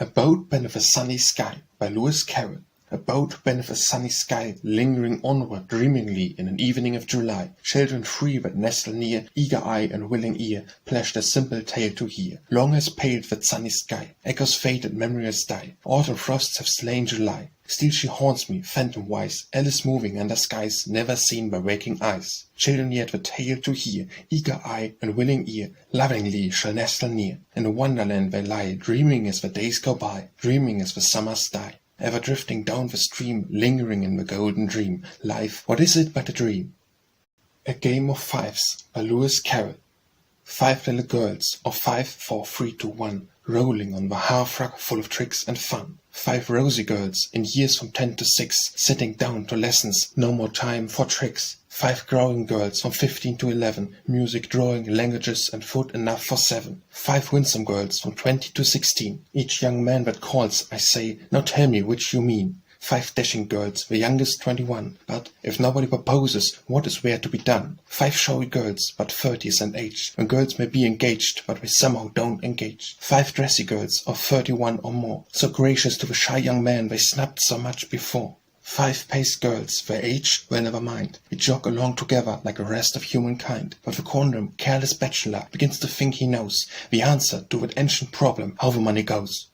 A boat beneath a sunny sky by Lewis Carroll. A boat beneath a sunny sky, lingering onward dreamingly in an evening of July. Children free that nestle near, eager eye and willing ear, pledged a simple tale to hear. Long has paled that sunny sky, echoes fade and memories die. Autumn frosts have slain July. Still she haunts me, phantom-wise, Alice moving under skies never seen by waking eyes. Children yet the tale to hear, eager eye and willing ear, lovingly shall nestle near. In a wonderland they lie, dreaming as the days go by, dreaming as the summers die. Ever drifting down the stream, lingering in the golden dream. Life, what is it but a dream? A Game of Fives by Lewis Carroll. 5 little girls, or 5, 4, 3, 2, 1, rolling on the hearthrug full of tricks and fun. 5 rosy girls, in years from 10 to 6, sitting down to lessons, no more time for tricks. 5 growing girls from 15 to 11, music, drawing, languages, and food enough for 7. 5 winsome girls from 20 to 16, each young man that calls, I say, now tell me which you mean. 5 dashing girls, the youngest 21, but if nobody proposes, what is there to be done? 5 showy girls, but 30s and age, when girls may be engaged, but we somehow don't engage. 5 dressy girls, of 31 or more, so gracious to the shy young man they snubbed so much before. 5 paced girls, their age, well never mind, we jog along together like the rest of humankind, but the quondam, careless bachelor, begins to think he knows the answer to that ancient problem, how the money goes.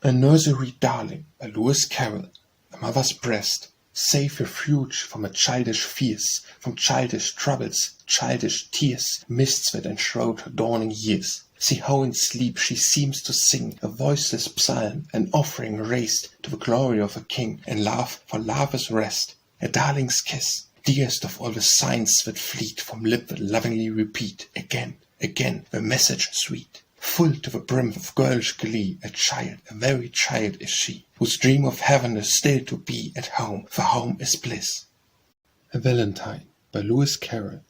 A Nursery Darling by Lewis Carroll. A mother's breast, safe refuge from her childish fears, from childish troubles, childish tears, mists that enshroud her dawning years. See how in sleep she seems to sing a voiceless psalm, an offering raised to the glory of a king, and love for lover's rest. A darling's kiss, dearest of all the signs that fleet from lip that lovingly repeat, again, again, the message sweet. Full to the brim of girlish glee, a child, a very child is she, whose dream of heaven is still to be at home, for home is bliss. A Valentine by Lewis Carroll.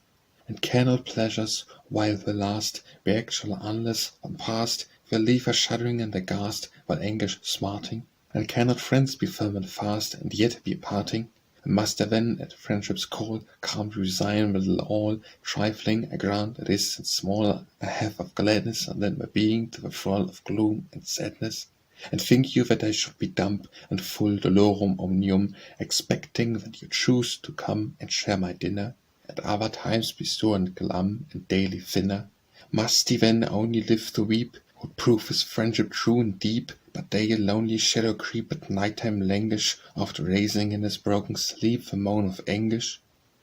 And cannot pleasures, while they last, be actual unless, when past, they leave her shuddering and aghast, while anguish smarting? And cannot friends be firm and fast, and yet be parting? And must I then, at friendship's call, calmly resign the little all, trifling, I grant it is and small, a half of gladness, and lend my being to the thrall of gloom and sadness? And think you that I should be dumb and full dolorum omnium, expecting that you choose to come and share my dinner? At other times be sore and glum, and daily thinner? Must he then only live to weep, who'd prove his friendship true and deep, but day a lonely shadow creep, at night-time languish, after raising in his broken sleep the moan of anguish?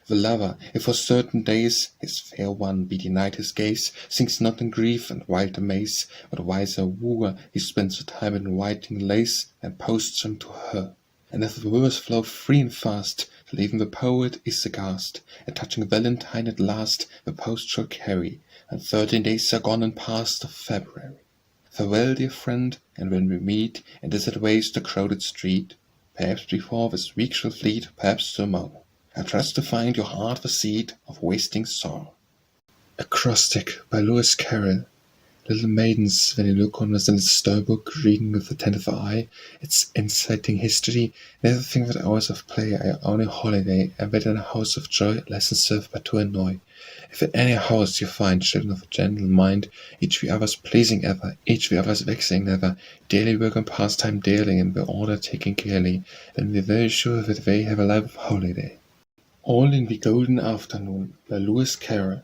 The lover, if for certain days his fair one be denied his gaze, sinks not in grief and wild amaze, but wiser wooer, he spends the time in writing lace, and posts him to her. And if the rivers flow free and fast, till even the poet is aghast, at touching Valentine at last, the post shall carry, and 13 days are gone and past of February. Farewell, dear friend, and when we meet, in desert ways the crowded street, perhaps before this week shall fleet, perhaps tomorrow, I trust to find your heart the seat of wasting sorrow. Acrostic by Lewis Carroll. Little maidens, when you look on this little storybook, reading with attentive eye, its inciting history, never think that hours of play are only holiday, and that in a house of joy lessons serve but to annoy. If in any house you find children of a gentle mind, each the other's pleasing ever, each the other's vexing never, daily work and pastime daily, and the order taken carely, then be very sure that they have a life of holiday. All in the Golden Afternoon by Lewis Carroll.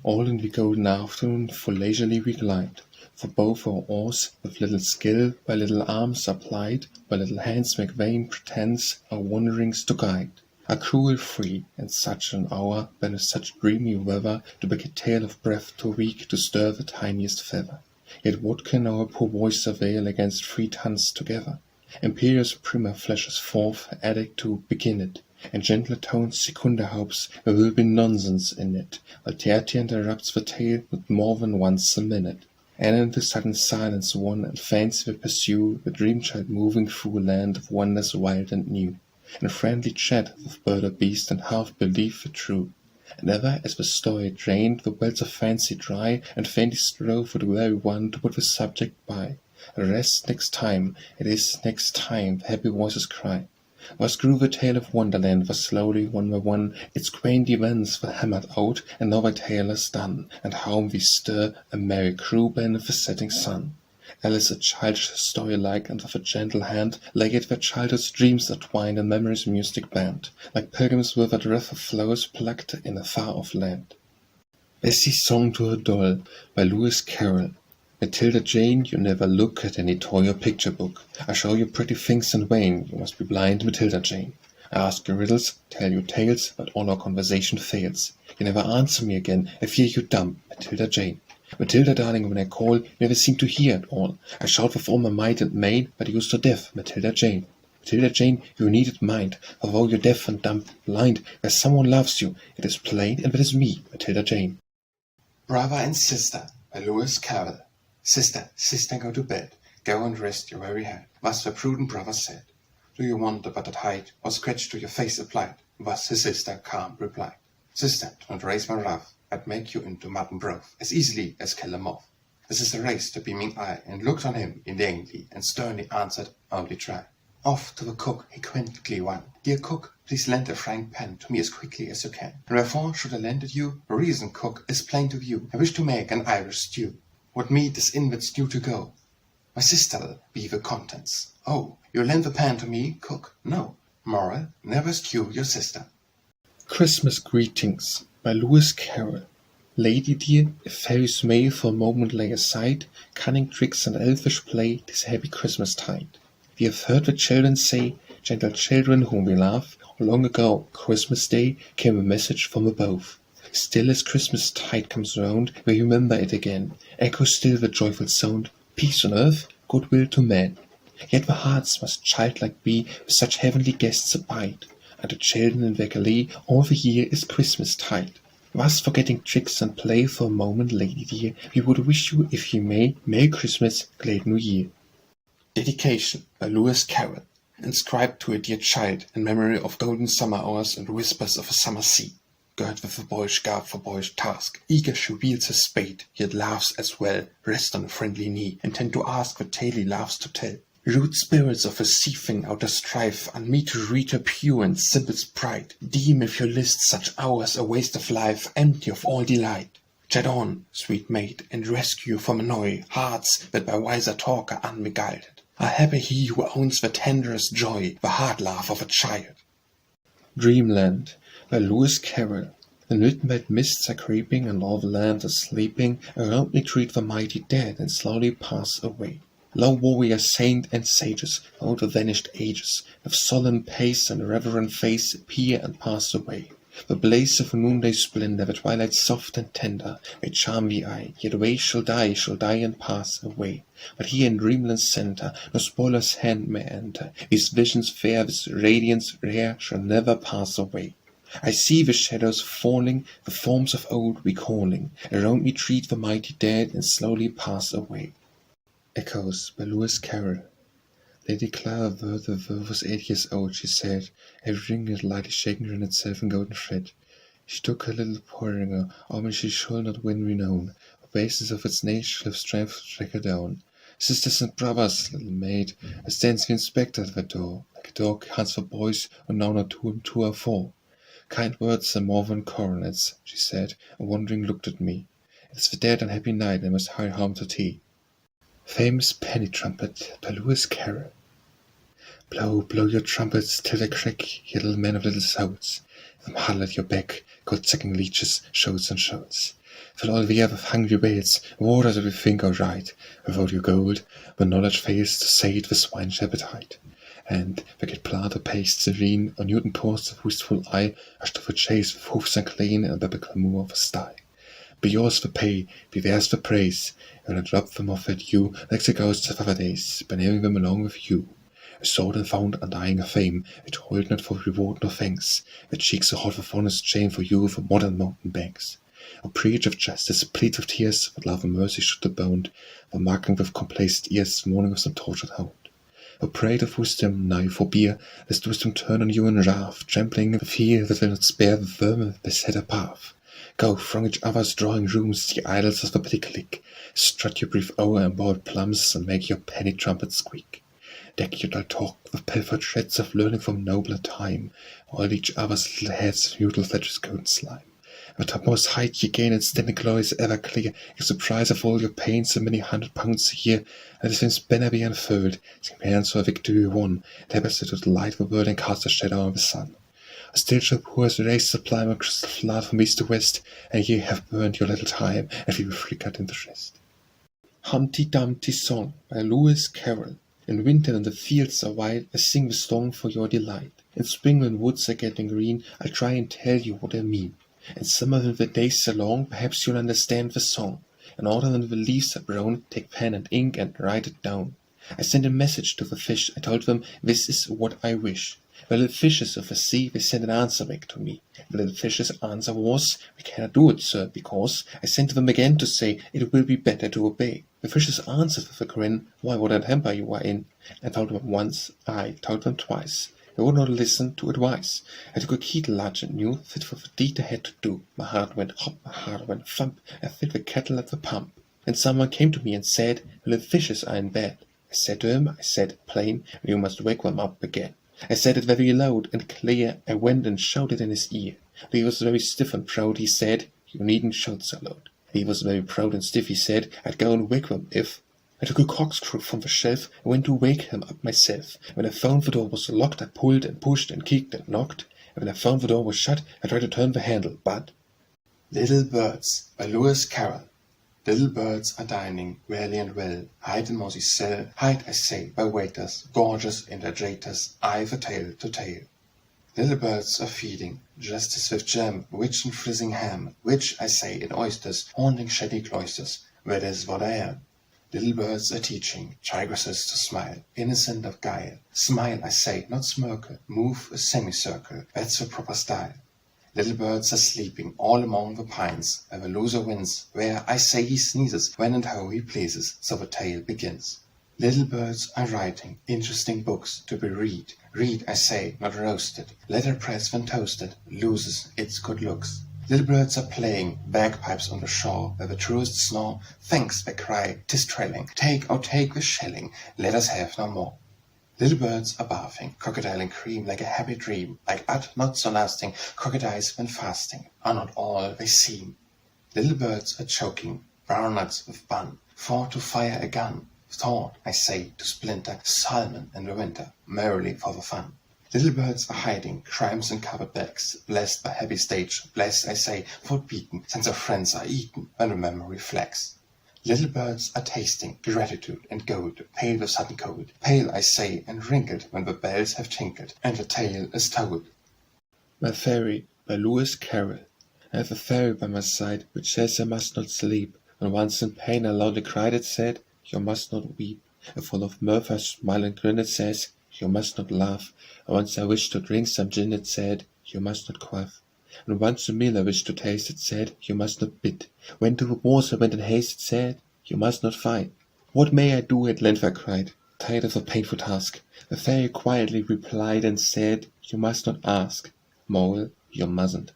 All in the golden afternoon full leisurely we glide, for both our oars with little skill by little arms are plied, while little hands make vain pretence our wanderings to guide. Are cruel free, in such an hour, when with such dreamy weather, to break a tale of breath too weak to stir the tiniest feather. Yet what can our poor voice avail against 3 tons together? Imperious primer flashes forth, addict to begin it, and gentler tones secunda hopes there will be nonsense in it, while Tertian interrupts the tale with more than once a minute. And into sudden silence one and fancy they pursue the dream-child moving through a land of wonders wild and new, in friendly chat with bird or beast and half-belief the true. And ever as the story drained the wells of fancy dry, and faintly strove with the very one to put the subject by. Rest next time, it is next time, the happy voices cry. Thus grew the tale of Wonderland, for slowly, one by one, its quaint events were hammered out, and now the tale is done, and home we stir, a merry crew beneath the setting sun. Alice, a childish story like, and with a gentle hand, lay it where childhood's dreams are twined in memory's mystic band, like pilgrims with a river flows plucked in a far-off land. Bessie's Song to Her Doll by Lewis Carroll. Matilda Jane, you never look at any toy or picture book. I show you pretty things in vain, you must be blind, Matilda Jane. I ask you riddles, tell you tales, but all our conversation fails. You never answer me again, I fear you dumb, Matilda Jane. Matilda darling, when I call, you never seem to hear at all. I shout with all my might and main, but you're so deaf, Matilda Jane. Matilda Jane, you needed mind, for though you're deaf and dumb and blind, where someone loves you, it is plain, and it is me, Matilda Jane. Brother and Sister by Lewis Carroll. Sister, sister, go to bed. Go and rest your weary head. Was the prudent brother said. Do you wonder but at height, or scratch to your face applied? Was his sister calm replied. Sister, do not raise my wrath. I'd make you into mutton broth, as easily as kill a moth. The sister raised her beaming eye, and looked on him indignantly, and sternly answered, only try. Off to the cook he quickly went. Dear cook, please lend a frying pan to me as quickly as you can. And wherefore should I lend it you? The reason, cook, is plain to view. I wish to make an Irish stew. What meat is in that stew to go? My sister'll be the contents. Oh, you'll lend the pan to me, cook? No. Moral, never stew your sister. Christmas Greetings by Lewis Carroll. Lady dear, if fairies may for a moment lay aside cunning tricks and elfish play, 'tis happy Christmas tide. We have heard the children say, gentle children whom we love, long ago, Christmas Day, came a message from above. Still as Christmas tide comes round, we remember it again, echoes still the joyful sound, peace on earth, goodwill to men. Yet the hearts must childlike be, with such heavenly guests abide, and the children in their glee all the year is Christmas tide. Thus forgetting tricks and play for a moment, lady dear, we would wish you, if you may, Merry Christmas, Glad New Year. Dedication by Lewis Carroll. Inscribed to a dear child in memory of golden summer hours and whispers of a summer sea. Girt with a boyish garb for boyish task, eager she wields her spade, yet laughs as well, rest on a friendly knee, intent to ask the tale he loves to tell. Rude spirits of a seething outer strife, unmeet to read her pure and simple sprite, deem if you list such hours a waste of life, empty of all delight. Jet on, sweet maid, and rescue from annoy hearts that by wiser talk are unbeguiled. Ah, happy he who owns the tenderest joy, the heart laugh of a child. Dreamland by Lewis Carroll. The midnight mists are creeping, and all the land is sleeping. Around me treat the mighty dead, and slowly pass away. Lo, warrior, saint, and sages, out the vanished ages, with solemn pace and reverent face, appear and pass away. The blaze of noonday splendor, the twilight soft and tender, may charm the eye, yet away shall die and pass away. But here in Dreamland's centre, no spoiler's hand may enter. These visions fair, this radiance rare, shall never pass away. I see the shadows falling, the forms of old recalling. Around me treat the mighty dead, and slowly pass away. Echoes by Lewis Carroll. Lady Clara Worth was 8 years old, she said, everything had lightly shaken in itself in golden thread. She took her little Beringer, when she should not win renown, the basis of its nature have strength to track her down. Sisters and brothers, little maid, as stands the inspector at the door, like a dog hunts for boys, and now not 2 and 2 are 4. Kind words are more than coronets, she said, and wondering looked at me. It is the dead unhappy night, I must hurry home to tea. Famous Penny Trumpet by Lewis Carroll. Blow, blow your trumpets till they crack, ye little men of little souls. Them huddle at your back, cold sucking leeches, shoals and shoals. Fill all the air with hungry wails, water that we think are right. Without your gold, when knowledge fails to sate the swine's appetite. And forget plant or paste serene, or Newton pours of wistful eye, rush to the chase with hoofs unclean and the glamour of a sty. Be yours for pay, be theirs for praise, and I drop them off at you like the ghosts of other days, bearing them along with you. A sword and found undying of fame, it toiled not for reward nor thanks, the cheeks so hot with honest shame for you from modern mountain banks. O preach of justice, plead with tears, but love and mercy should abound, for marking with complacent ears, mourning of some tortured hound. O prate of wisdom, now forbear, lest wisdom turn on you in wrath, trampling with fear that will not spare the vermin beset a path. Go from each other's drawing rooms, ye idols of the petty clique, strut your brief o'er and borrowed plums, and make your penny trumpet squeak. Deck your dull talk with pilfered shreds of learning from nobler time, while each other's little heads noodle fetches golden slime. The topmost height ye gain and standing glory is ever clear, gives the price of all your pains and many £100 a year, and the sins banner be unfurled, sing hands for a victory won, tapestry to light the world and cast a shadow on the sun. A still shall pour as race supply my crystal flood from east to west, and ye have burned your little time, and we be flickered in the rest. Humpty Dumpty Song by Lewis Carroll. In winter when the fields are wide, I sing the song for your delight. In spring when woods are getting green, I'll try and tell you what I mean. In summer when the days are long, perhaps you'll understand the song. In autumn when the leaves are brown, take pen and ink and write it down. I sent a message to the fish, I told them, this is what I wish. The little fishes of the sea, they sent an answer back to me. The little fish's answer was, we cannot do it, sir, because I sent to them again to say, it will be better to obey. The fishes answered with a grin, why, what a temper you are in. I told them once, I told them twice. They would not listen to advice. I took a kettle large and new, fit for the deed I had to do. My heart went hop, my heart went thump, I filled the kettle at the pump. And someone came to me and said, the little fishes are in bed. I said to him, I said plain, you must wake them up again. I said it very loud and clear, I went and shouted in his ear. He was very stiff and proud, he said, you needn't shout so loud. He was very proud and stiff, he said, I'd go and wake them if... I took a corkscrew from the shelf, and went to wake him up myself. When I found the door was locked, I pulled and pushed and kicked and knocked. And when I found the door was shut, I tried to turn the handle, but... Little Birds by Lewis Carroll. Little birds are dining, rarely and well, hide in mossy cell, hide, I say, by waiters, gorgeous in their traitors, eye for tail to tail. Little birds are feeding, justice with jam, rich and frizzing ham, rich, I say, in oysters, haunting shady cloisters, that is what I am. Little birds are teaching, tigresses to smile, innocent of guile. Smile, I say, not smirkle, move a semicircle, that's the proper style. Little birds are sleeping all among the pines, where the loser wins, where, I say, he sneezes, when and how he pleases, so the tale begins. Little birds are writing interesting books to be read. Read, I say, not roasted. Letterpress when toasted loses its good looks. Little birds are playing bagpipes on the shore, where the tourists snore. Thanks, they cry, 'tis trailing. Take, oh take the shelling, let us have no more. Little birds are bathing, crocodile in cream, like a happy dream, like but not so lasting. Crocodiles when fasting are not all they seem. Little birds are choking, brown nuts with bun, thought to fire a gun. Thought, I say, to splinter salmon in the winter, merrily for the fun. Little birds are hiding, crimes in covered bags, blessed by happy stage, blessed, I say, foot beaten, since our friends are eaten when the memory flags. Little birds are tasting gratitude and gold, pale with sudden cold, pale, I say, and wrinkled when the bells have tinkled, and the tale is told. My Fairy by Lewis Carroll. I have a fairy by my side, which says I must not sleep, and once in pain I loudly cried, it said, you must not weep. And full of mirth I smile and grin, it says, you must not laugh. And once I wished to drink some gin, it said, you must not quaff. And once a meal I wished to taste, it said, you must not bid. When to the wars I went in haste, it said, you must not fight. What may I do? At length I cried, tired of the painful task. The fairy quietly replied and said, you must not ask. Moral, you mustn't.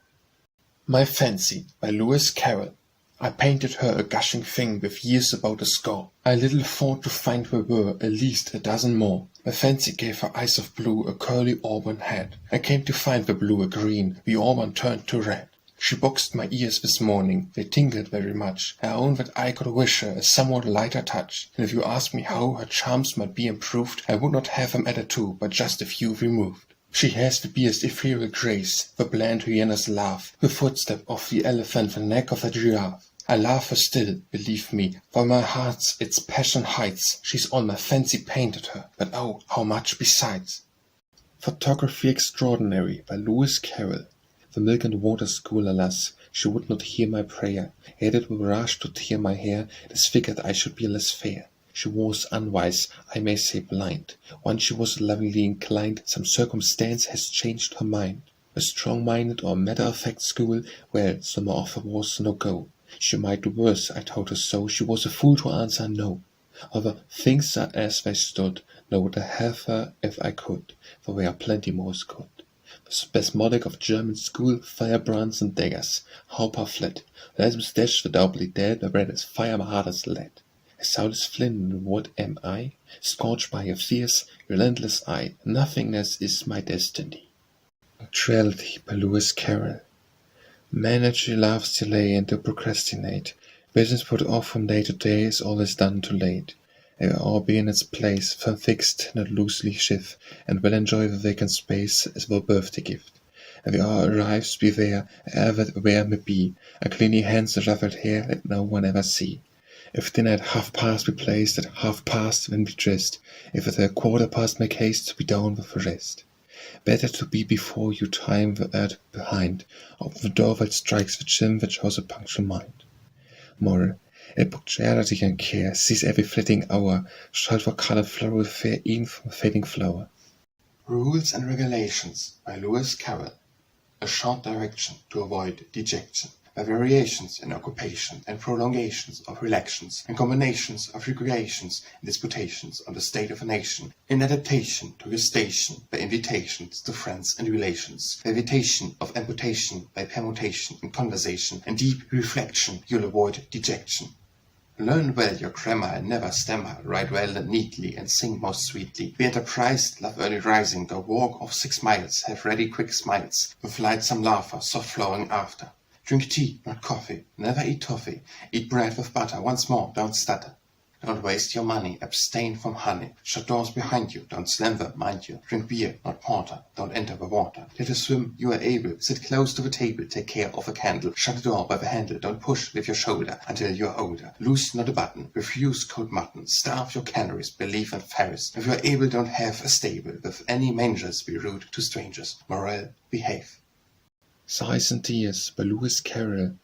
My Fancy by Lewis Carroll. I painted her a gushing thing with years about a score. I little thought to find there were at least a dozen more. My fancy gave her eyes of blue, a curly auburn head. I came to find the blue a green, the auburn turned to red. She boxed my ears this morning, they tingled very much. I own that I could wish her a somewhat lighter touch, and if you ask me how her charms might be improved, I would not have them added to, but just a few removed. She has the beard's ethereal grace, the bland hyena's laugh, the footstep of the elephant, the neck of the giraffe. I love her still, believe me, for my heart's its passion hides. She's all my fancy painted her, but oh, how much besides. Photography Extraordinary by Lewis Carroll. The milk and water school, alas, she would not hear my prayer. Ere it will rush to tear my hair, disfigured I should be less fair. She was unwise, I may say blind. Once she was lovingly inclined, some circumstance has changed her mind. A strong-minded or matter-of-fact school, well, summer offer was no go. She might do worse, I told her so. She was a fool to answer no. However, things are as they stood. No would I have her if I could, for there are plenty more as could. The spasmodic of German school, firebrands and daggers. Hauper fled. There's mustache the doubly dead, my bread is fire, my heart is lead. As sound as flint, and what am I? Scorched by a fierce, relentless eye. Nothingness is my destiny. Punctuality by Lewis Carroll. Man naturally loves delay and to procrastinate. Business put off from day to day is always done too late. It will all be in its place, firm fixed, not loosely shift, and will enjoy the vacant space as our birthday gift. And the hour arrives, be there, ever where may be, a cleanly hands and ruffled hair let no one ever see. If dinner at 1/2 be placed, at 1/2 then be dressed. If at 1/4 make haste, be down with the rest. Better to be before you time the earth behind. Open the door while strikes the chin that shows a punctual mind. Moral. In punctuality and care, seize every flitting hour, shalt for colour floral fair e'en from a fading flower. Rules and Regulations by Lewis Carroll. A short direction to avoid dejection. By variations in occupation and prolongations of relations and combinations of recreations and disputations on the state of a nation, in adaptation to your station, by invitations to friends and relations, by evitation of amputation, by permutation in conversation and deep reflection, you'll avoid dejection. Learn well your grammar and never stammer, write well and neatly and sing most sweetly. Be enterprised, love early rising, go walk of 6 miles, have ready quick smiles, with lightsome laughter, soft flowing after. Drink tea, not coffee, never eat toffee, eat bread with butter, once more, don't stutter. Don't waste your money, abstain from honey, shut doors behind you, don't slam them, mind you. Drink beer, not porter, don't enter the water. Let us swim, you are able, sit close to the table, take care of a candle, shut the door by the handle, don't push with your shoulder until you are older. Loose not a button, refuse cold mutton, starve your canaries, believe in fairies. If you are able, don't have a stable, with any mangers, be rude to strangers. Morale, behave. Sighs and Tears by Lewis Carroll.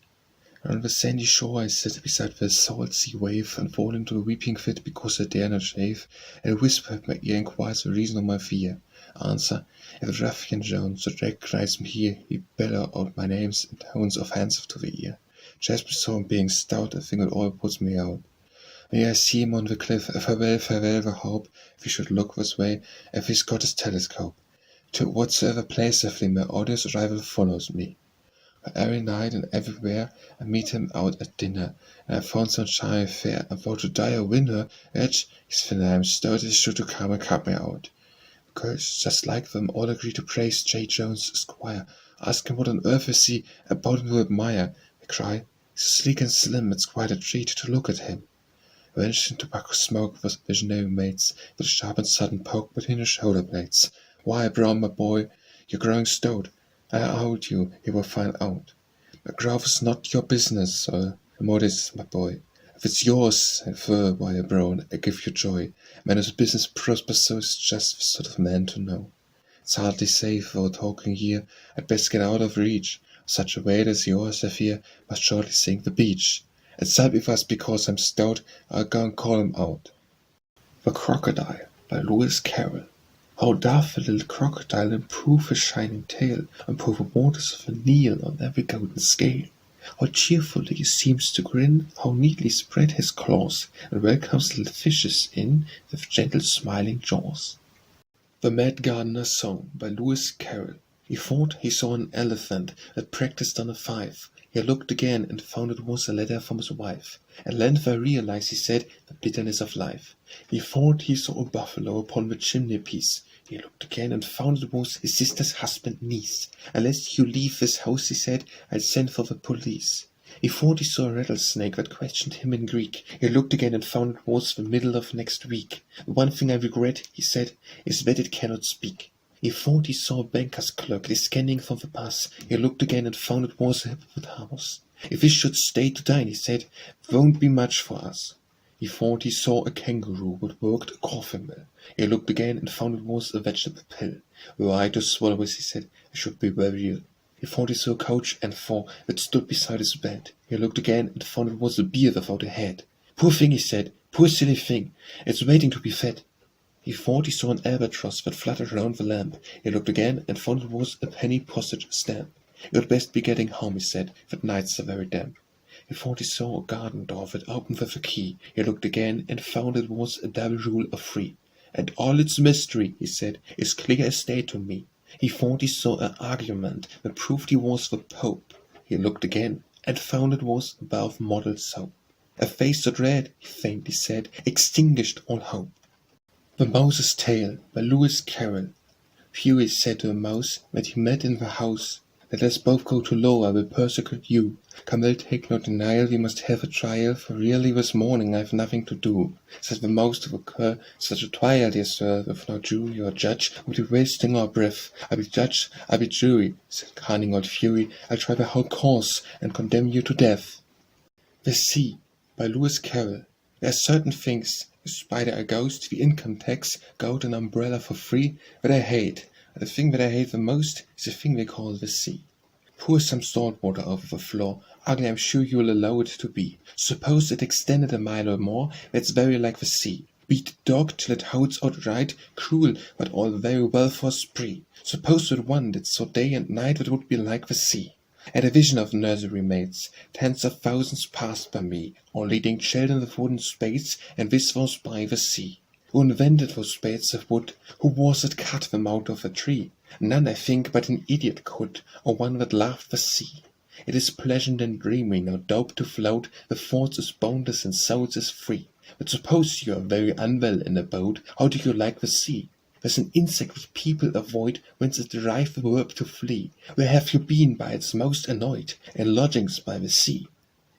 On the sandy shore I sit beside the salt sea wave, and fall into a weeping fit because I dare not shave, and a whisper at my ear inquires the reason of my fear. Answer, if the ruffian Jones, the drag cries me here, he bellow out my names in tones of hands to the ear. Just so I'm being stout, I think it all puts me out. May I see him on the cliff, farewell, farewell, the hope, if he should look this way, if he's got his telescope. To whatsoever place I flee, my odious rival follows me. But every night and everywhere I meet him out at dinner, and I found some charming fair, and for to die a winner, yet he's thin I am stout is sure to come and cut me out. Because, just like them, all agree to praise J. Jones, Esquire. Ask him what on earth is he, about him to admire. They cry, he's sleek and slim, it's quite a treat to look at him. Wrenched in tobacco smoke with visionary mates, with a sharp and sudden poke between the shoulder blades. Why, Brown, my boy, you're growing stout. I hold you, he will find out. My growth is not your business, sir. Modest, my boy. If it's yours, and fur, why, Brown, I give you joy. Man whose business prospers so is just the sort of man to know. It's hardly safe, though talking here, I'd best get out of reach. Such a whale as yours, I fear, must shortly sink the beach. It's sad with us because I'm stout, I'll go and call him out. The Crocodile by Lewis Carroll. How doth the little crocodile improve his shining tail, and pour the waters of the Nile on every golden scale! How cheerfully he seems to grin, how neatly spread his claws, and welcomes little fishes in with gentle smiling jaws. The Mad Gardener's Song by Lewis Carroll. He thought he saw an elephant that practised on a fife. He looked again and found it was a letter from his wife. At length I realized, he said, the bitterness of life. He thought he saw a buffalo upon the chimney-piece. He looked again and found it was his sister's husband's niece. Unless you leave this house, he said, I'll send for the police. He thought he saw a rattlesnake that questioned him in Greek. He looked again and found it was the middle of next week. The one thing I regret, he said, is that it cannot speak. He thought he saw a banker's clerk descending from the bus. He looked again and found it was a hippopotamus. If we should stay to dine, he said, won't be much for us. He thought he saw a kangaroo that worked a coffee mill. He looked again and found it was a vegetable pill. Were I to swallow this, he said, I should be very ill. He thought he saw a coach and four that stood beside his bed. He looked again and found it was a beer without a head. Poor thing, he said, poor silly thing, it's waiting to be fed. He thought he saw an albatross that fluttered round the lamp. He looked again and found it was a penny postage stamp. You'd best be getting home, he said, that nights are very damp. He thought he saw a garden door that opened with a key. He looked again and found it was a double rule of 3. And all its mystery, he said, is clear as day to me. He thought he saw an argument that proved he was the Pope. He looked again and found it was above model soap. A face that red, he faintly said, extinguished all hope. The Mouse's Tale by Lewis Carroll. Fury said to a mouse that he met in the house, Let us both go to law, I will persecute you. Come, will take no denial, we must have a trial, for really this morning I have nothing to do. Said the most of occur such a trial, dear sir, with no jury or judge, would be wasting our breath. I be judge, I be jury, said cunning old Fury, I'll try the whole cause, and condemn you to death. The Sea, by Lewis Carroll. There are certain things, a spider, a ghost, the income tax, gold, an umbrella for free, that I hate. The thing that I hate the most is the thing they call the sea. Pour some salt water over the floor, ugly I'm sure you'll allow it to be. Suppose it extended a mile or more, that's very like the sea. Beat the dog till it holds outright, cruel, but all very well for a spree. Suppose that one did so day and night, that would be like the sea. At a vision of nursery maids, tens of thousands passed by me, all leading children with wooden spades, and this was by the sea. Who invented those spades of wood? Who was it cut them out of a tree? None, I think, but an idiot could, or one that loved the sea. It is pleasant and dreamy, no doubt to float, the thoughts is boundless and souls is free. But suppose you are very unwell in a boat, how do you like the sea? There's an insect which people avoid, whence it derived the verb to flee. Where have you been by its most annoyed? In lodgings by the sea.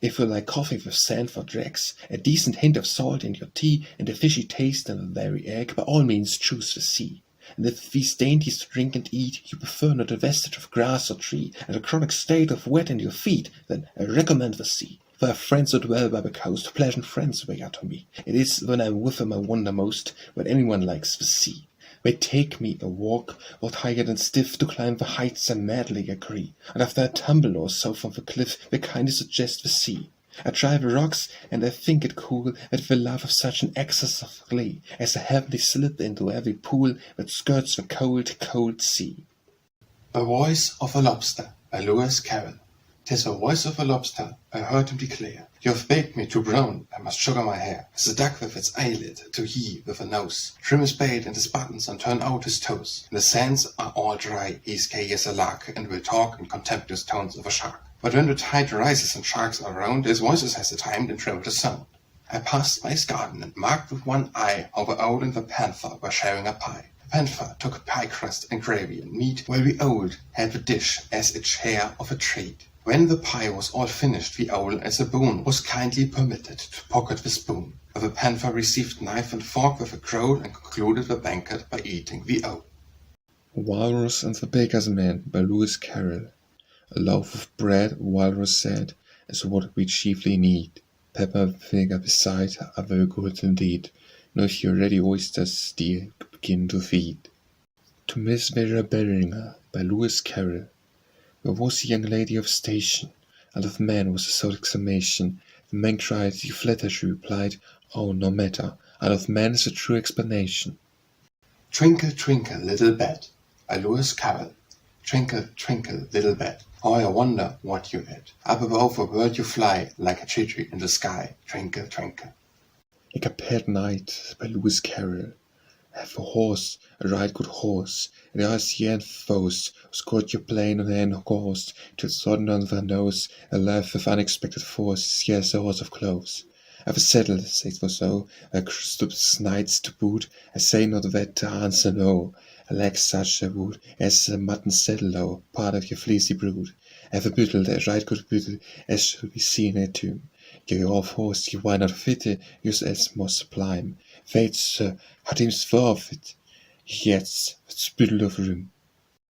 If you like coffee with sand for dregs, a decent hint of salt in your tea, and a fishy taste in the very egg, by all means choose the sea. And if these dainties to drink and eat you prefer not a vestige of grass or tree, and a chronic state of wet in your feet, then I recommend the sea. For I have friends who dwell by the coast, pleasant friends they are to me. It is when I am with them I wonder most, when anyone likes the sea. They take me a walk, what tired and stiff, to climb the heights I madly agree, and after a tumble or so from the cliff, they kindly suggest the sea. I try the rocks, and I think it cool that the love of such an excess of glee, as a heavenly slip into every pool that skirts the cold, cold sea. The Voice of a Lobster, by Lewis Carroll. 'Tis the voice of a lobster, I heard him declare, You have baked me too brown, I must sugar my hair. As a duck with its eyelid, to he with a nose, Trim his bait and his buttons, and turn out his toes. The sands are all dry, he's gay as a lark, and will talk in contemptuous tones of a shark. But when the tide rises and sharks are round, his voice has a timed and trembled sound. I passed by his garden, and marked with one eye how the owl and the panther were sharing a pie. The panther took a pie crust and gravy and meat, while the owl had the dish as its share of a treat. When the pie was all finished, the owl, as a boon, was kindly permitted to pocket the spoon. But the panther received knife and fork with a growl, and concluded the banquet by eating the owl. Walrus and the Baker's Man, by Lewis Carroll. A loaf of bread, Walrus said, is what we chiefly need. Pepper and vinegar beside are very good indeed. Now if your ready oysters, dear, begin to feed. To Miss Vera Beringer, by Lewis Carroll. There was a young lady of station, and of man was a sole exclamation. The man cried, You flatter, she replied, Oh, no matter, and of man is a true explanation. Twinkle, twinkle, little bat, by Lewis Carroll. Twinkle, twinkle, little bat, how I wonder what you at. Up above the world you fly, like a chittery in the sky. Twinkle, twinkle. A Carpette Knyghte, by Lewis Carroll. I have a horse, a right good horse, and I see and foes, scored your plane on hand horse, till sudden on their nose, alive with unexpected force, yes, a horse of clothes. I have a saddle, says for so, a stupid knights to boot, I say not that to answer no, I lack such a wood, as a mutton saddle, oh, part of your fleecy brood. I have a bottle, a right good bottle, as should be seen at tomb. Your off horse, you why not fitte, use as more sublime. Wait, sir, hat him's forfeit. Jetzt, das Büttel of room.